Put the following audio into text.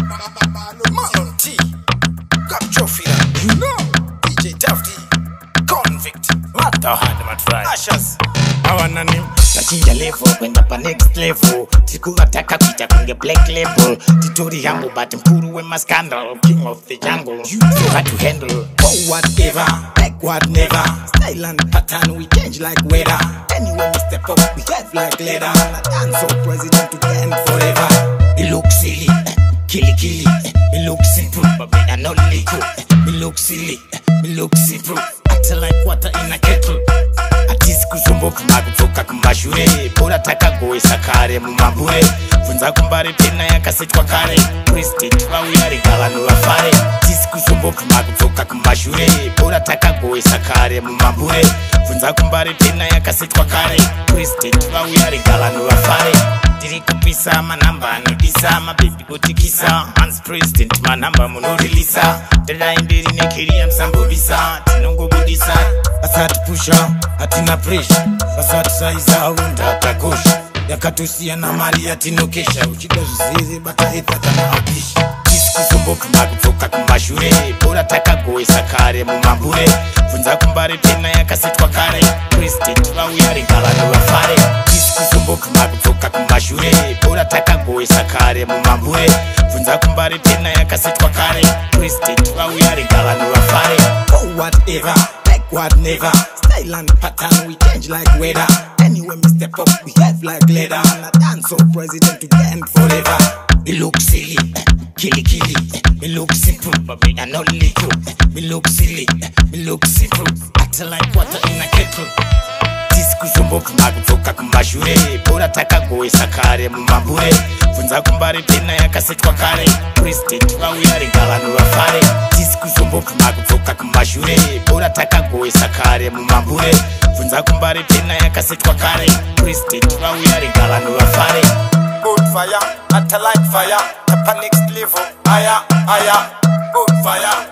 Marlon T, Cap Trophy, you know, DJ Tafty, Convict, Mata Hard Fry, Ashes, Awana name, Tachinja level, kwenda pa next level. Tikuwataka kuita kunge black label. Titori humble but mkuru we my scandal. King of the jungle, you so hard to handle. oh whatever, like what never. Style and pattern we change like weather. Anyway we step up, we have like leather. I dance so president to end forever. It looks silly, killy. It looks simple, but me are not legal. Me look silly, me look simple. Acting like water in a kettle. Atisi kuzomboka makutoka kumashure. Bora taka goesa kare mumambure. Funza kumbare pena yakasetwa kare. Prestige vawiyari galano vafare. Atisi kuzomboka makutoka kumashure. Bora taka goesa kare mumambure. Funza kumbare pena yakasetwa kare. Prestige vawiyari galano vafare. Diri kupisa manamba nodisa. Mababy gotikisa. Hans president manamba monorilisa. Dada indiri nekiri amsambobisa. Tinongo budisa. Asati pusha, atina pressure. Asati saiza unda takosha. Yakatusia na mali atinokesha. Uchida zuzizi bata ithata na apisha. Disku zomboka makutoka kumashure. Bora taka goesa kare mumambure. Funza kumbare pena yakasetwa kare. Prestige vawiyari galano vafare. Disku zomboka makutoka kumashure. Bora taka goesa kare mumambure. Funza kumbare pena yakasetwa kare. Prestige vawiyari galano vafare. Oh whatever, like what never. Style and pattern we change like weather. Anyway we step up, we have like leather. And I dance so president to end forever. It looks silly, killy. It looks simple, but me are not legal. Me look silly, me look simple. Acting like water in a kettle. Disku zomboka makutoka kumashure. Bora taka goesa kare mumambure. Funza kumbare pena yakasetwa kare. Prestige vawiyari galano vafare. Disku zomboka makutoka kumashure. Bora taka goesa kare mumambure. Funza kumbare pena yakasetwa kare. Prestige vawiyari galano vafare. Good fire, at a like fire. Tapa next level, higher. Good fire,